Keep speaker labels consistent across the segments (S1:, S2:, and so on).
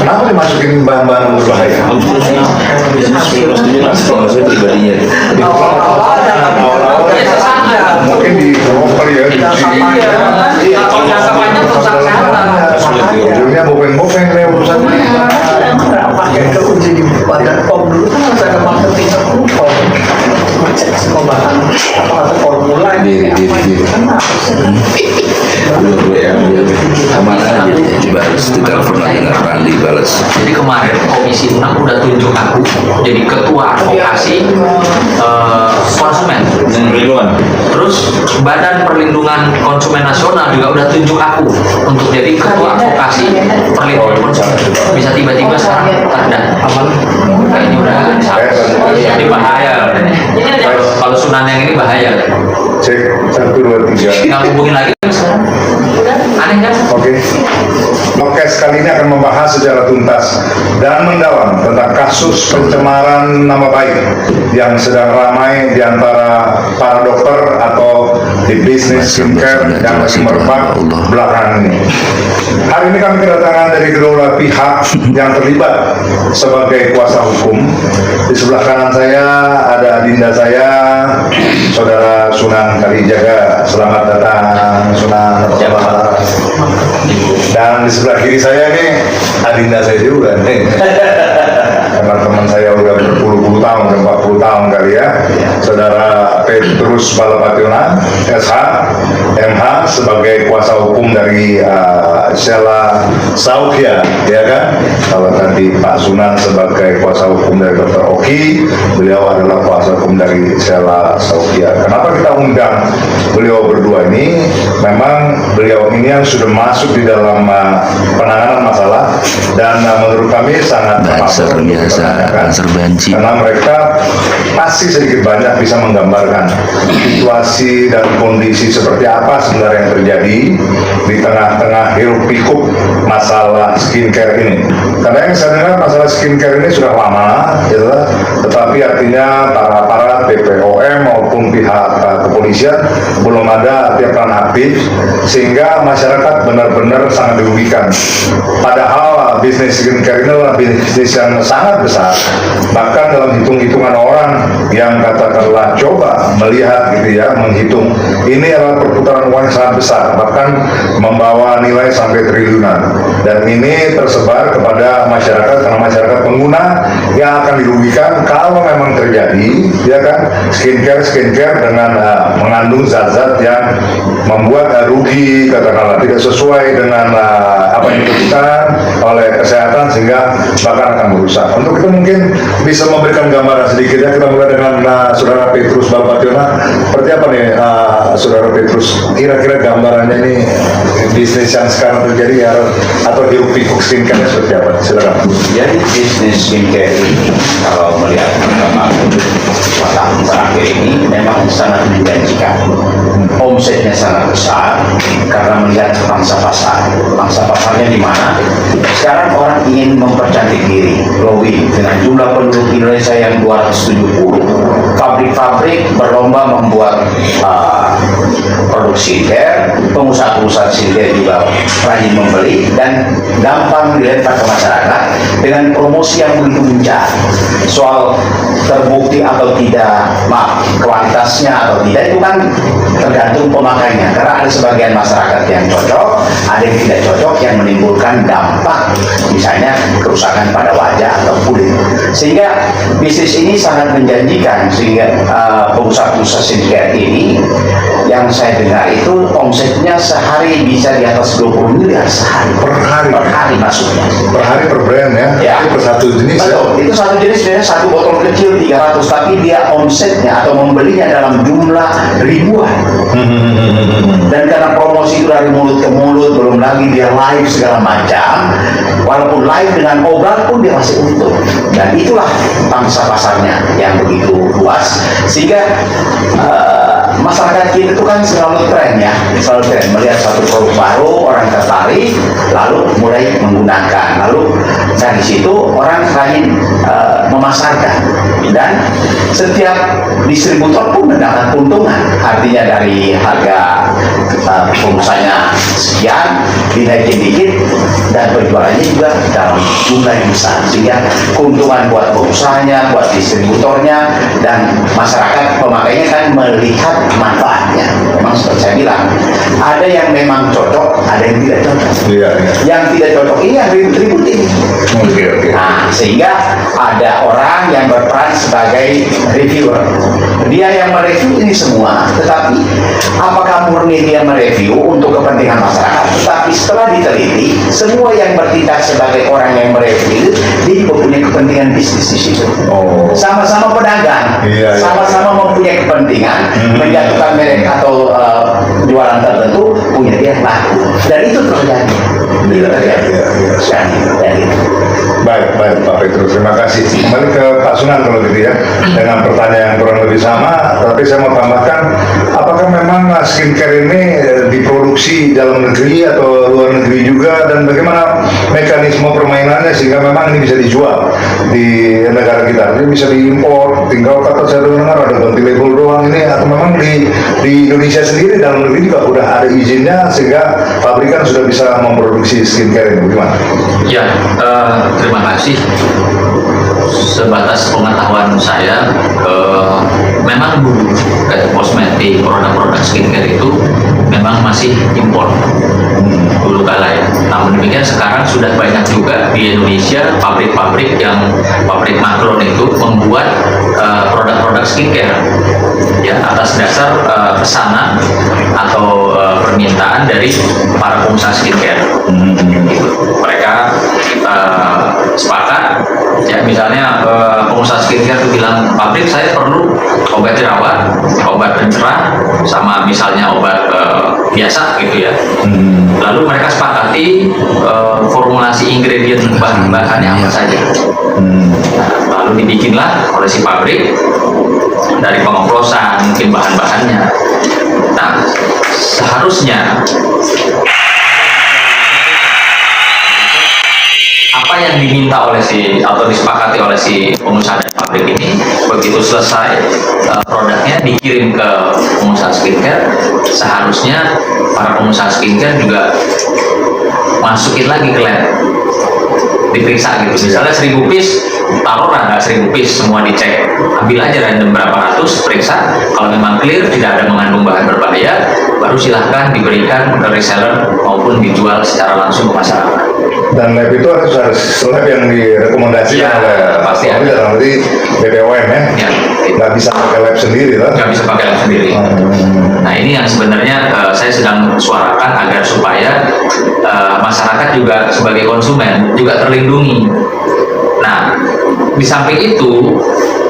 S1: Kenapa dimasukin bahan-bahan berbahaya?
S2: Saya pribadinya.
S1: Mungkin di kali ya, di
S3: Kalau jangka panjang rusak kesehatan.
S1: ujungnya bopeng-bopeng nih urusannya.
S4: Pakai ke uji di badan pom dulu kan harus ada marketing tertentu, cek semua bahan apa ada formula ini
S2: Kemana aja dibalas, ditelepon lagi nggak pernah dibalas.
S3: Jadi kemarin Komisi 6 udah tunjuk aku jadi ketua advokasi konsumen.
S2: Perlindungan.
S3: Terus Badan Perlindungan Konsumen Nasional juga udah tunjuk aku untuk jadi ketua advokasi perlindungan konsumen. Bisa tiba-tiba sekarang ada apa? Kayaknya udah jadi bahaya. Kalau Sunan yang ini bahaya.
S1: Cek 1, 2, 3.
S3: Nggak hubungin lagi sekarang. Aneh kan?
S1: Oke. Podcast kali ini akan membahas secara tuntas dan mendalam tentang kasus pencemaran nama baik yang sedang ramai di antara para dokter atau di bisnis skincare yang merebak belakangan ini. Hari ini kami kedatangan dari kedua pihak yang terlibat sebagai kuasa hukum. Di sebelah kanan saya ada adinda saya, Saudara Sunan Kalijaga. Selamat datang, Sunan. Dan di sebelah kiri saya nih adinda saya juga nih. Teman-teman saya udah berpuluh-puluh tahun, 40 tahun kali ya. Saudara Petrus Balapationa, SH, MH sebagai kuasa hukum dari Sheila Saukia, ya kan? Kalau tadi Pak Sunan sebagai kuasa hukum dari Dr. Oki, beliau adalah kuasa hukum dari Sheila Saukia. Kenapa kita undang beliau berdua ini? Memang beliau ini yang sudah masuk di dalam penanganan masalah dan menurut kami sangat karena mereka pasti sedikit banyak bisa menggambarkan situasi dan kondisi seperti apa sebenarnya yang terjadi di tengah-tengah hiruk pikuk masalah skincare ini. Karena yang saya dengar masalah skincare ini sudah lama, gitu, tetapi artinya para BPOM maupun pihak kepolisian belum ada peran aktif sehingga masyarakat benar-benar sangat dirugikan. Padahal bisnis skincare ini adalah bisnis yang sangat besar. Bahkan dalam hitung-hitungan orang yang katakanlah coba melihat gitu ya, menghitung ini adalah perputaran uang yang sangat besar, bahkan membawa nilai sampai triliunan. Dan ini tersebar kepada masyarakat karena masyarakat pengguna yang akan dirugikan kalau memang terjadi, ya kan, skincare dengan mengandung zat-zat yang membuat rugi, katakanlah tidak sesuai dengan apa yang dibutuhkan oleh kesehatan sehingga bahkan akan merusak. Untuk itu mungkin bisa memberikan gambaran sedikit ya. Kita mulai dengan Saudara Petrus Balapationa. Seperti apa nih Saudara Petrus? Kira-kira gambarannya nih bisnis yang sekarang terjadi ya, atau hiruk pikuk skincare seperti apa? Silakan.
S5: Jadi bisnis skincare ini kalau melihat perkembangan tahun terakhir ini memang sangat menjanjikan. Omsetnya sangat besar karena melihat pangsa pasar. Pangsa pasarnya di mana? Sekarang orang ingin mempercantik diri, glowing dengan jumlah penduduk Indonesia yang 270. Pabrik-pabrik berlomba membuat produk skincare, pengusaha-pengusaha skincare juga rajin membeli dan gampang dilempar ke masyarakat dengan promosi yang begitu gencar. Soal terbukti atau tidak, kualitasnya atau tidak itu kan tergantung pemakainya. Karena ada sebagian masyarakat yang cocok, ada yang tidak cocok yang menimbulkan dampak, misalnya kerusakan pada wajah atau kulit. Sehingga bisnis ini sangat menjanjikan sehingga pengusaha-pengusaha skincare ini yang saya dengar itu omsetnya sehari bisa di atas 20 miliar sehari.
S1: Per hari
S5: masuknya.
S1: Per hari per brand ya?
S5: Ya.
S1: Itu per satu jenis.
S5: Betul.
S1: Ya?
S5: Itu satu jenis biasanya satu botol kecil 300, tapi dia omsetnya atau membelinya dalam jumlah ribuan. Dan karena promosi itu dari mulut ke mulut, belum lagi dia live segala macam. Walaupun live dengan obat pun dia masih untung. Dan itulah pangsa pasarnya yang begitu luas sehingga masyarakat kita itu kan selalu tren ya, selalu tren melihat satu produk baru, orang tertarik, lalu mulai menggunakan, lalu dari situ orang rajin memasarkan. Dan setiap distributor pun mendapat keuntungan, artinya dari harga pengusahanya sekian dinaikin dikit dan penjualannya juga dalam jumlah yang besar, sehingga keuntungan buat pengusahanya, buat distributornya, dan masyarakat pemakainya kan melihat manfaatnya. Memang seperti saya bilang, ada yang memang cocok, ada yang tidak cocok.
S1: Iya, iya.
S5: Yang tidak cocok ini yang ribut-ribut ini.
S1: Oke, oke.
S5: Nah, sehingga ada orang yang berperan sebagai reviewer. Dia yang mereview ini semua, tetapi apakah murni dia mereview untuk kepentingan masyarakat? Tetapi setelah diteliti, semua yang bertindak sebagai orang yang mereview, dia juga punya kepentingan bisnis di situ.
S1: Oh.
S5: Sama-sama pedagang,
S1: Iya, iya.
S5: sama-sama mempunyai kepentingan menjatuhkan merek atau jualan tertentu, punya dia yang laku. Dan itu terjadi. Itu terjadi.
S1: Iya, iya.
S5: Jadi,
S1: Baik, baik Pak Petrus, terima kasih. Kembali ke Pak Sunan kalau gitu ya, dengan pertanyaan yang kurang lebih sama, tapi saya mau tambahkan, apakah memang skincare ini diproduksi dalam negeri atau luar negeri juga, dan bagaimana mekanisme permainannya sehingga memang ini bisa dijual di negara kita? Ini bisa diimpor, tinggal kata saya dengar ada ganti label doang ini, atau memang di Indonesia sendiri dalam negeri juga udah ada izinnya sehingga pabrikan sudah bisa memproduksi skincare ini, bagaimana?
S3: Ya, terima kasih. Sebatas pengetahuan saya, memang dulu kosmetik, produk-produk skincare itu memang masih impor dulu kala ya. Namun demikian sekarang sudah banyak juga di Indonesia pabrik-pabrik yang pabrik Maklon itu membuat produk-produk skincare ya atas dasar pesanan atau permintaan dari para pengusaha skincare. Mereka sepakat ya, misalnya pengusaha skincare itu bilang, pabrik saya perlu obat jerawat, obat pencerah, sama misalnya obat biasa gitu ya. Lalu mereka sepakati formulasi ingredient bahan-bahannya apa saja. Lalu dibikinlah oleh si pabrik dari pengoplosan mungkin bahan-bahannya. Nah, seharusnya apa yang diminta oleh atau disepakati oleh si pengusaha dan pabrik ini, begitu selesai produknya dikirim ke pengusaha skincare, seharusnya para pengusaha skincare juga masukin lagi ke lab, diperiksa gitu. Misalnya 1000 piece, taruhlah nggak 1000 piece, semua dicek, ambil aja random berapa ratus, periksa, kalau memang clear tidak ada mengandung bahan berbahaya, baru silahkan diberikan ke reseller maupun dijual secara langsung ke masyarakat.
S1: Dan lab itu harus lab yang direkomendasikan
S3: Ya,
S1: oleh
S3: pasti ada.
S1: nanti BPOM ya,
S3: Ya,
S1: nggak bisa pakai lab sendiri lah.
S3: nggak bisa pakai lab sendiri. Nah, ini yang sebenarnya saya sedang suarakan agar supaya masyarakat juga sebagai konsumen juga terlindungi. Nah, di samping itu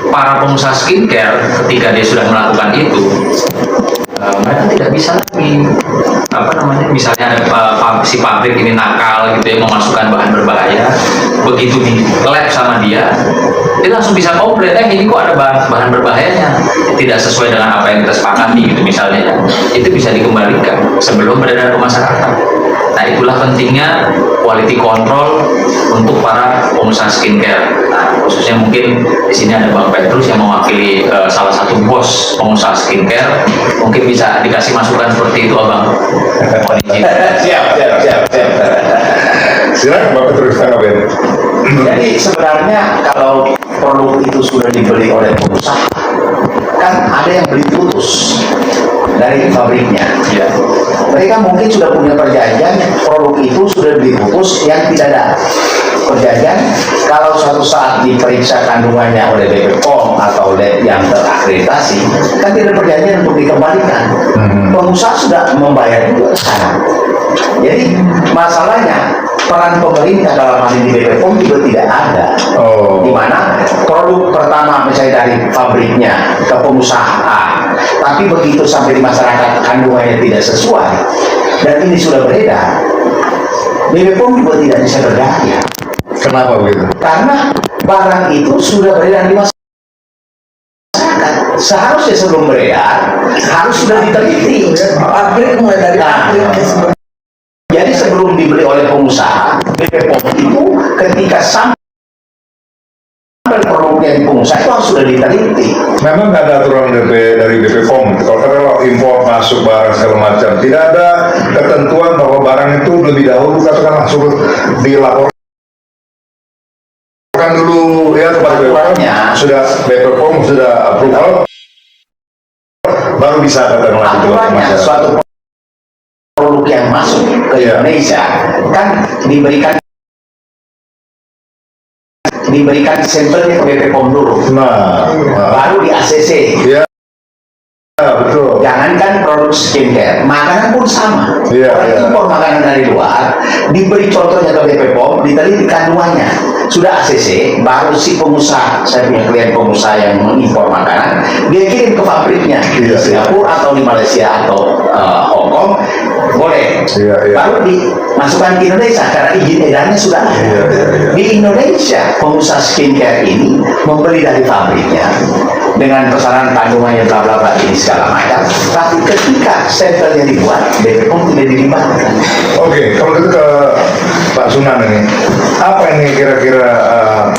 S3: para pengusaha skincare ketika dia sudah melakukan itu, mereka tidak bisa lagi misalnya ada si pabrik ini nakal gitu ya, memasukkan bahan berbahaya, begitu di lab sama dia langsung bisa komplain, ini kok ada bahan berbahayanya, tidak sesuai dengan apa yang kita sepakati gitu misalnya ya. Itu bisa dikembalikan sebelum beredar ke masyarakat. Nah, itulah pentingnya quality control untuk para pengusaha skincare. Nah, khususnya mungkin di sini ada Bang Petrus yang mewakili salah satu bos pengusaha skincare, mungkin bisa dikasih masukan seperti itu, Abang.
S5: siap.
S1: Silakan Bapak Petrus tanggapin.
S5: Jadi sebenarnya kalau produk itu sudah dibeli oleh pengusaha, kan ada yang beli putus dari pabriknya.
S3: Ya.
S5: Mereka mungkin sudah punya perjanjian, produk itu sudah beli putus yang tidak ada perjanjian. Kalau suatu saat diperiksa kandungannya oleh BPOM atau lab yang terakreditasi, kan tidak perjanjian untuk dikembalikan. Pengusaha sudah membayar juga sekarang. Jadi masalahnya peran pemerintah dalam hal ini BPOM juga tidak ada. Di mana produk pertama misalnya dari pabriknya ke pengusaha, tapi begitu sampai di masyarakat kandungannya tidak sesuai dan ini sudah beredar, BPOM juga tidak bisa berdaya.
S1: Kenapa begitu?
S5: Karena barang itu sudah beredar di masyarakat. Seharusnya sebelum beredar harus sudah diteliti.
S4: Pabrik mulai dari pabrik.
S5: Jadi sebelum dibeli oleh pengusaha, BPOM itu ketika sampai produk jadi pengusaha itu harus sudah diteliti.
S1: Memang nggak ada aturan dari BPOM. Kalau impor masuk barang segala macam, tidak ada ketentuan bahwa barang itu lebih dahulu katakanlah suruh dilaporkan dulu ya kepada BPOM.
S5: Aturannya.
S1: Sudah BPOM sudah approval, baru bisa katakanlah dijual ke
S5: Aturannya
S1: masyarakat.
S5: suatu produk yang masuk ke
S1: Iya.
S5: Indonesia kan diberikan sampelnya ke BPOM dulu,
S1: Nah,
S5: baru di ACC.
S1: ya betul.
S5: Jangankan produk skincare, makanan pun sama.
S1: Iya,
S5: Orang
S1: iya.
S5: impor makanan dari luar, diberi contohnya ke BPOM, diteliti kandungannya. Sudah ACC, baru si pengusaha, saya punya klien pengusaha yang mengimpor makanan, dia kirim ke pabriknya di
S1: Iya, iya.
S5: Singapura atau di Malaysia atau Hong Kong, boleh.
S1: Iya, iya.
S5: Baru dimasukkan ke Indonesia karena izin edarnya sudah ada.
S1: Iya, iya, iya.
S5: Di Indonesia, pengusaha skincare ini membeli dari pabriknya dengan pesanan kandungannya bla bla bla ini segala macam. Tapi ketika sampelnya dibuat, BPOM tidak dilibatkan.
S1: Oke, kalau gitu ke Pak Sunan ini, apa ini kira-kira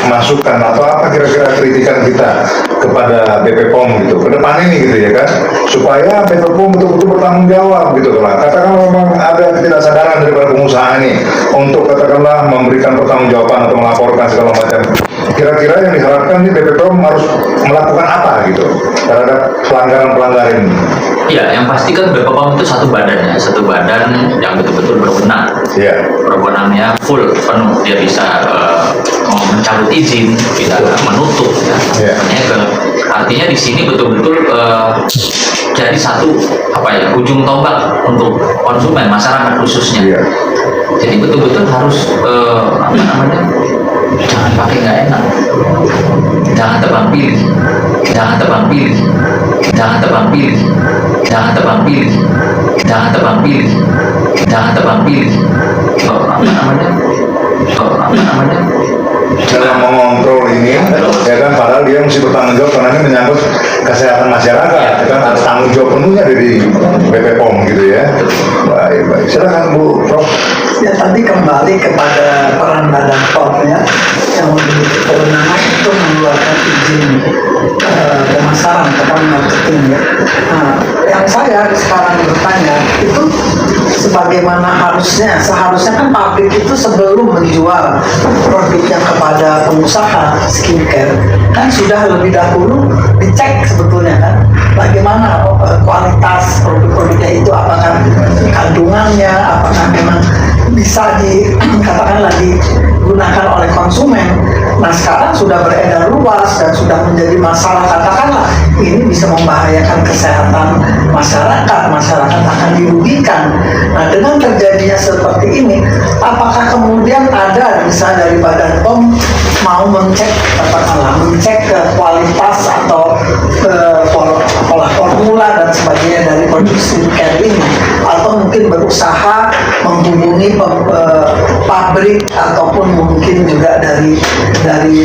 S1: masukan atau apa kira-kira kritikan kita kepada BPOM gitu, ke depan ini gitu ya kan, supaya BPOM betul-betul bertanggung jawab gitu kan. Katakanlah memang ada ketidaksadaran daripada pengusaha ini untuk katakanlah memberikan pertanggungjawaban atau melaporkan segala macam. Kira-kira yang diharapkan nih BPOM harus melakukan apa gitu terhadap pelanggaran-pelanggaran ini?
S3: Ya, yang pasti kan BPOM itu satu badan ya, satu badan yang betul-betul berwenang.
S1: Iya.
S3: Berwenangnya full penuh, dia bisa mencabut izin, bisa menutup, ya.
S1: Iya.
S3: Menyegel. Artinya di sini betul-betul jadi satu ujung tombak untuk konsumen masyarakat khususnya.
S1: Iya.
S3: Jadi betul-betul harus jangan pakai nggak enak, jangan tebang pilih, jangan tebang pilih, jangan tebang pilih, jangan tebang pilih, jangan tebang pilih, jangan tebang pilih.
S1: Dalam mengontrol ini, ya kan, padahal dia mesti bertanggung jawab karena ini menyangkut kesehatan masyarakat, ya kan, ada tanggung jawab penuhnya dari BPOM gitu ya. Baik, baik. Silakan Bu Prof.
S4: Ya tadi kembali kepada peran Badan POM ya, yang memiliki kewenangan untuk mengeluarkan izin pemasaran atau marketing ya. Nah, yang saya sekarang bertanya itu sebagaimana seharusnya kan pabrik itu sebelum menjual produknya kepada pengusaha skincare kan sudah lebih dahulu dicek sebetulnya kan bagaimana kualitas produk-produknya itu, apakah kandungannya, apakah memang bisa dikatakanlah digunakan oleh konsumen. Nah sekarang sudah beredar luas dan sudah menjadi masalah, katakanlah ini bisa membahayakan kesehatan masyarakat akan dirugikan. Nah dengan terjadinya seperti ini, apakah kemudian ada misalnya dari Badan POM mau mengecek ke kualitas atau pola formula dan sebagainya dari produk skincare ini, atau mungkin berusaha menghubungi pabrik ataupun mungkin juga dari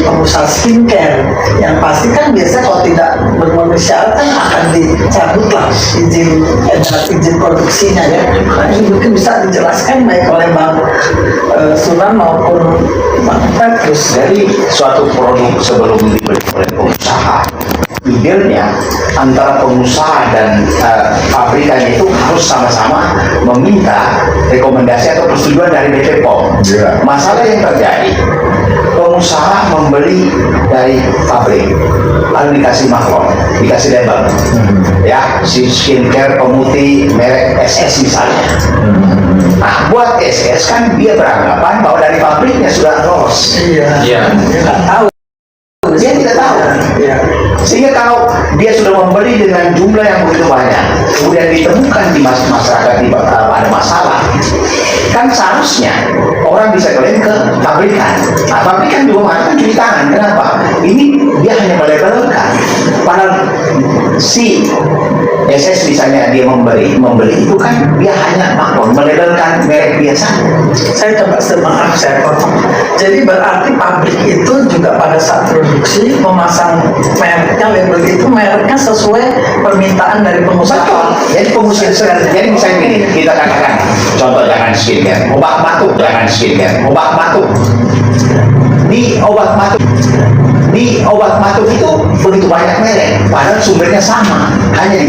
S4: pengusaha skincare yang pasti kan biasanya kalau tidak memenuhi syarat kan akan dicabut lah izin produksinya ya. Nah, ini mungkin bisa dijelaskan baik oleh Bang Sunan maupun Bang Petrus.
S5: Jadi suatu produk sebelum dibeli oleh pengusaha, idealnya antara pengusaha dan pabrikannya itu harus sama-sama meminta rekomendasi atau persetujuan dari BPOM.
S1: Iya.
S5: Masalah yang terjadi, pengusaha membeli dari pabrik, lalu dikasih maklum, dikasih label, ya, si skincare pemutih merek SS misalnya. Nah, buat SS kan dia beranggapan bahwa dari pabriknya sudah lolos.
S4: Iya.
S3: Iya.
S4: Dia nggak tahu.
S5: Dia tidak tahu.
S4: Iya.
S5: Sehingga kalau dia sudah membeli dengan jumlah yang begitu banyak, kemudian ditemukan di masyarakat ada masalah, kan seharusnya orang bisa klaim ke pabrikan. Nah, pabrikan juga mengatakan cuci tangan. Kenapa? Ini dia hanya melabelkan. Padahal si SS misalnya dia membeli itu kan dia hanya melabelkan merek biasa.
S4: Saya coba maaf saya potong. Jadi berarti pabrik itu juga pada saat produksi memasang mereknya, label itu mereknya sesuai permintaan dari pengusaha.
S5: Jadi pengusaha, jadi misalnya gini, kita katakan contoh jangan skincare, obat batuk jangan skincare, obat batuk. Di obat batuk di obat batuk itu begitu banyak merek, padahal sumbernya sama, hanya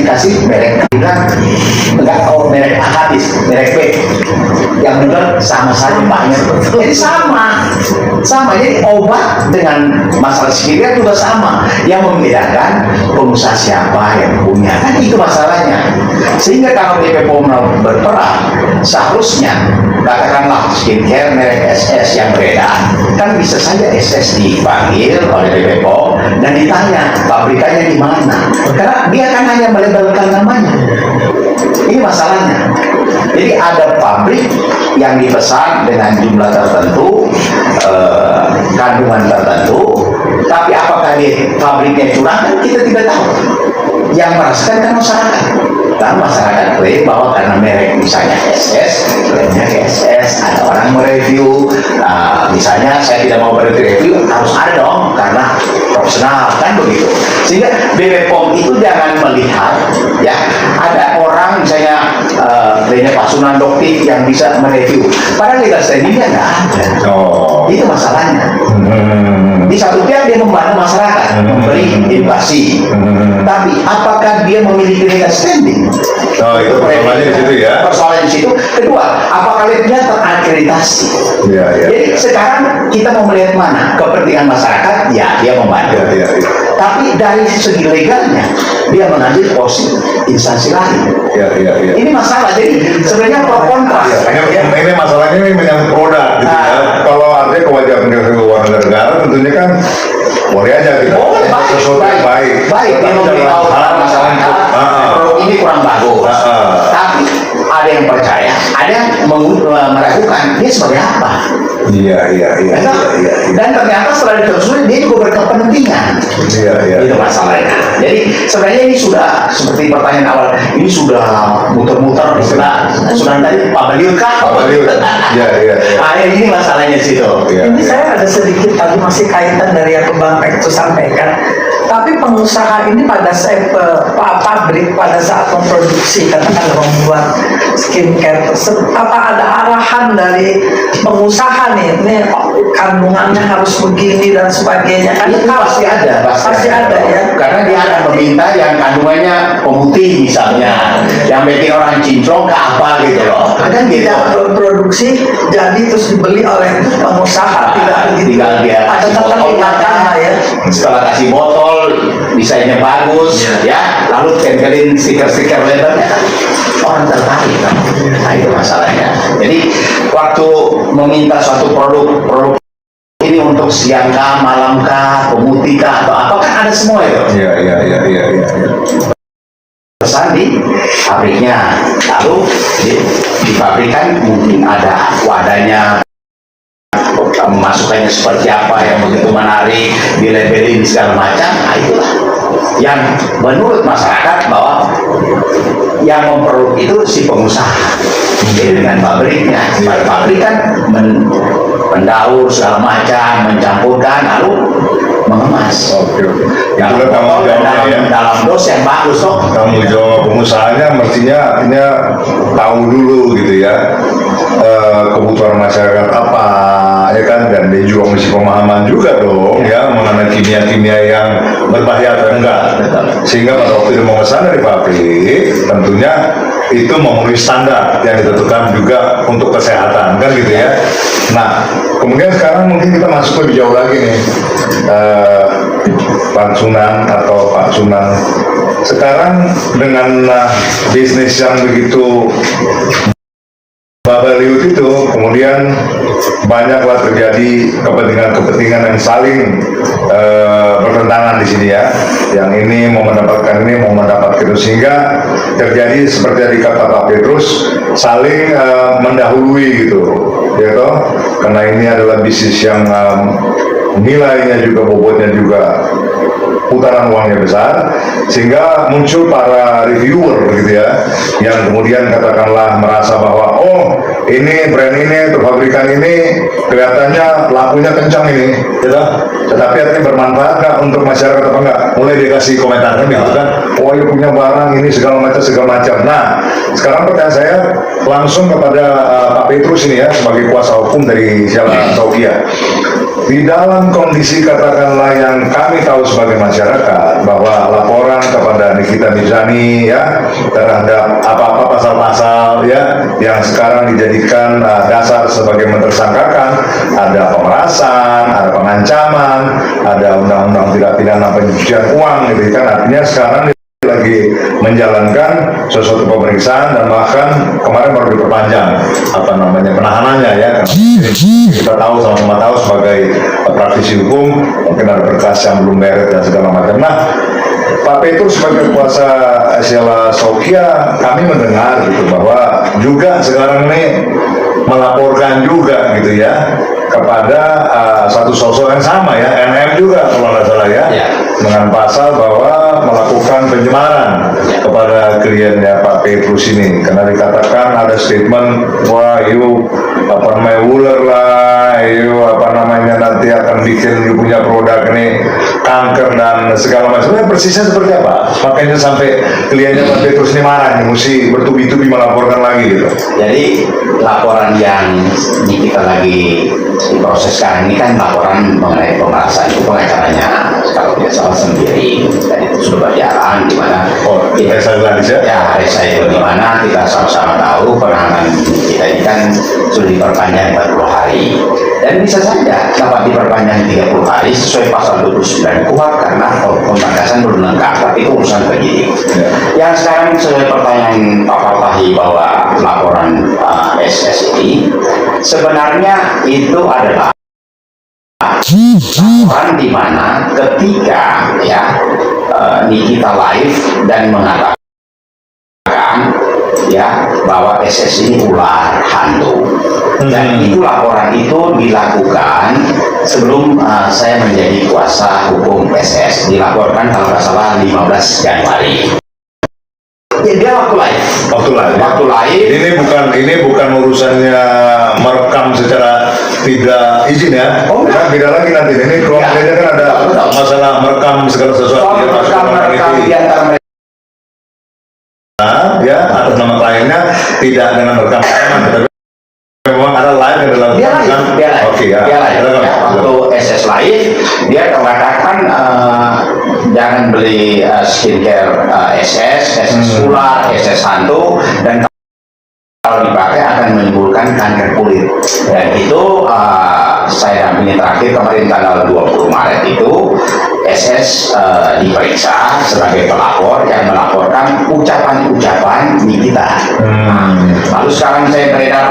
S5: dikasih merek enggak tahu merek habis, merek B, yang benar sama saja banyak. Jadi sama, jadi obat dengan masalah skincare juga sama. Yang membedakan pengusaha siapa yang punya, kan itu masalahnya. Sehingga kalau BPOM mau berperan, seharusnya katakanlah skincare merek SS yang beredar, kan bisa saja SS dipanggil oleh BPOM dan ditanya pabrikannya di mana, karena dia kan hanya melabelkan namanya. Ini masalahnya. Jadi ada pabrik yang dipesan dengan jumlah tertentu, kandungan tertentu, tapi apakah dia pabriknya curang, kan kita tidak tahu. Yang merasakan kan masyarakat. Dan masyarakat klaim bahwa karena merek misalnya SS, klaimnya SS, ada orang mereview, misalnya saya tidak mau berreview, harus ada dong, karena profesional, kan begitu. Sehingga BPOM itu jangan melihat, ya, ada orang misalnya klaimnya Pak Sunan Doktif yang bisa mereview, padahal legal standingnya nggak ada. Itu masalahnya. Di satu pihak dia membantu masyarakat, memberi edukasi, tapi apakah dia memiliki legal standing?
S1: Itu persoalannya di situ ya.
S5: Persoalannya di situ. Kedua, apakah dia terakreditasi? Jadi sekarang kita mau melihat mana kepentingan masyarakat, ya dia membantu. Tapi dari segi legalnya dia mengambil posisi instansi lain. Ini masalah. Jadi sebenarnya pro kontra.
S1: Ini masalahnya ini menyangkut produk gitu ya. Kalau artinya kewajiban ke luar negara tentunya kan boleh aja kita sesuatu yang baik.
S5: Dia memberitahu masyarakat produk ini kurang bagus. Tapi ada yang percaya, ada yang meragukan dia sebagai apa. Dan ternyata setelah ditelusuri dia juga berkepentingan. Itu masalahnya. Jadi sebenarnya ini sudah seperti pertanyaan awal, ini sudah muter-muter, sudah tadi Pak Baliut kah? Ini masalahnya situ.
S4: Ini saya ada sedikit tadi masih kaitan dari yang Bang Pek itu sampaikan. Tapi pengusaha ini pada saat pabrik pada saat memproduksi, katakanlah membuat skincare tersebut, apa ada arahan dari pengusaha nih, ini kandungannya harus begini dan sebagainya? Kan
S5: itu pasti ada
S4: ya.
S5: Karena dia akan meminta yang kandungannya pemutih misalnya, yang bikin orang cincong ke apa gitu loh.
S4: Kan tidak produksi jadi terus dibeli oleh pengusaha, tidak gitu.
S5: Tinggal dia
S4: ada keterlibatan lah ya.
S5: Setelah kasih botol, desainnya bagus, ya, lalu tempelin stiker-stiker lebarnya, kan orang tertarik kan. Nah itu masalahnya. Jadi waktu meminta suatu produk ini untuk siang kah, malam kah, pemutih kah, atau apa, kan ada semua itu. Pesan di pabriknya, lalu di pabrikan mungkin ada wadahnya, memasukkannya seperti apa yang begitu menarik, dilabelin segala macam. Nah itulah yang menurut masyarakat bahwa yang memperoleh itu si pengusaha. Jadi dengan pabriknya, pabrik kan mendaur segala macam, mencampurkan, lalu mengemas. Yang dalam dos yang bagus toh.
S1: Tanggung jawab pengusahanya mestinya artinya tahu dulu gitu ya, kebutuhan masyarakat apa ya kan, dan dia juga mesti pemahaman juga dong ya mengenai kimia-kimia yang berbahaya atau enggak, sehingga pada waktu dia memesan dari pabrik tentunya itu memenuhi standar yang ditentukan juga untuk kesehatan kan gitu ya. Nah kemudian sekarang mungkin kita masuk lebih jauh lagi nih, Pak Sunan atau Pak Sunan sekarang dengan bisnis yang begitu babaliut itu, kemudian banyaklah terjadi kepentingan-kepentingan yang saling bertentangan di sini ya. Yang ini mau mendapatkan ini, mau mendapatkan itu, sehingga terjadi seperti yang dikata Pak Petrus, saling mendahului gitu, ya toh. Karena ini adalah bisnis yang nilainya juga, bobotnya juga, putaran uangnya besar, sehingga muncul para reviewer gitu ya, yang kemudian katakanlah merasa bahwa oh ini brand ini atau pabrikan ini kelihatannya lakunya kencang ini, gitu. Tetapi artinya bermanfaat nggak untuk masyarakat apa enggak? Mulai dikasih komentar kan gitu kan? oh ya punya barang ini segala macam. Nah, sekarang pertanyaan saya langsung kepada Pak Petrus ini ya, sebagai kuasa hukum dari Sheila Sofia. Di dalam kondisi katakanlah yang kami tahu sebagai masyarakat bahwa laporan kepada Nikita Mirzani ya terhadap apa-apa pasal-pasal ya yang sekarang dijadikan dasar sebagai mentersangkakan, ada pemerasan, ada pengancaman, ada undang-undang tidak pidana pencucian uang gitu kan, artinya sekarang lagi menjalankan sesuatu pemeriksaan dan bahkan kemarin baru diperpanjang penahanannya ya, karena kita tahu sama-sama tahu sebagai praktisi hukum mungkin ada berkas yang belum beres dan segala macam. Nah, Pak Petrus sebagai kuasa Sheila Sofia, kami mendengar gitu bahwa juga sekarang ini melaporkan juga gitu ya kepada satu sosok yang sama ya, NM juga kalau nggak salah ya, dengan pasal bahwa melakukan pencemaran kepada kliennya Pak Petrus ini, karena dikatakan ada statement, wah you ular lah, nanti akan bikin you punya produk ini kanker dan segala macam. Persisnya seperti apa? Makanya sampai kliennya Pak Petrus ini marah, nih, mesti bertubi-tubi melaporkan lagi gitu.
S5: Jadi laporan yang kita lagi diproses sekarang ini kan laporan mengenai pemerasan, itu pengacaranya kalau tidak salah sendiri, dan itu sudah berjalan di mana
S1: Resa Gladys ya?
S5: Resa itu di mana kita sama-sama tahu penanganan kita ini kan sudah diperpanjang 40 hari dan bisa saja dapat diperpanjang 30 hari sesuai pasal 29 kuhap karena pembatasan belum lengkap, tapi itu urusan penyidik. Yang sekarang sesuai pertanyaan Pak Fatahi bahwa laporan SS ini sebenarnya itu adalah laporan di mana ketika ya Nikita live dan mengatakan ya bahwa SS ini ular hantu, dan itu laporan itu dilakukan sebelum saya menjadi kuasa hukum SS, dilaporkan kalau nggak salah 15 Januari. Ya, dia waktu live.
S1: Ini bukan urusannya merekam secara tidak izin ya. Nah, beda lagi nanti. Ini konkretnya kan ada masalah merekam segala sesuatu.
S5: Merekam di antara mereka.
S1: Ya, atas nama kliennya tidak dengan merekam rekaman, tetapi memang ada live yang dilakukan. Oke ya.
S5: Waktu SS live dia mengatakan jangan beli skincare SS ular, SS hantu, dan kalau dipakai akan menimbulkan kanker kulit. Dan itu saya dampingi terakhir kemarin tanggal 20 Maret itu SS diperiksa sebagai pelapor yang melaporkan ucapan-ucapan Nikita. Lalu sekarang saya beredar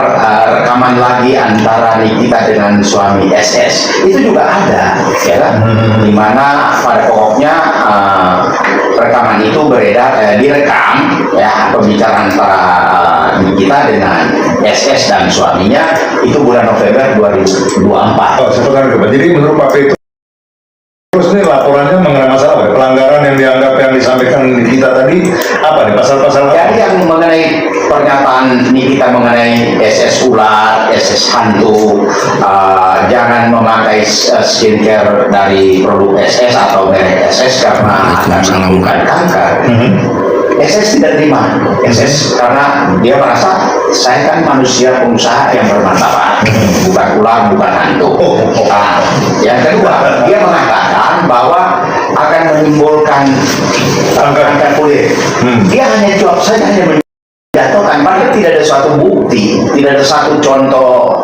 S5: rekaman lagi antara Nikita dengan suami SS, itu juga ada, ya kan? Dimana pada pokoknya rekaman itu beredar, direkam ya pembicaraan antara Nikita dengan SS dan suaminya itu bulan November 2024.
S1: Jadi menurut Pak Petrus ini laporannya mengenai masalah apa? Pelanggaran yang dianggap yang disampaikan Nikita tadi apa nih, pasal-pasal apa?
S5: Jadi yang mengenai pernyataan Nikita mengenai SS ular, SS hantu, jangan memakai skincare dari produk SS atau merek SS karena akan menimbulkan kanker. SS tidak terima SS karena dia merasa saya kan manusia pengusaha yang bermartabat, bukan ular, bukan hantu. Yang kedua, dia mengatakan bahwa akan menimbulkan kanker kulit. Dia hanya jawab saja, hanya menjatuhkan, padahal tidak ada suatu bukti, tidak ada satu contoh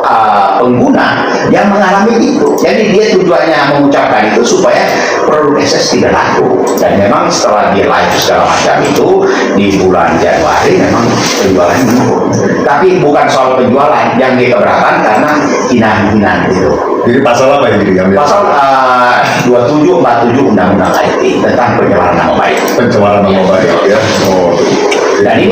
S5: pengguna yang mengalami itu. Jadi dia tujuannya mengucapkan itu supaya produk SS tidak laku. Dan memang setelah dia live segala macam itu di bulan Januari memang penjualannya menurun. Tapi bukan soal penjualan yang dikeberatan karena hinaan-hinaan itu.
S1: Jadi pasal apa yang diambil?
S5: Pasal 2747 Undang-Undang IT tentang pencemaran nama baik.
S1: Pencemaran nama baik ya.
S5: Dan ini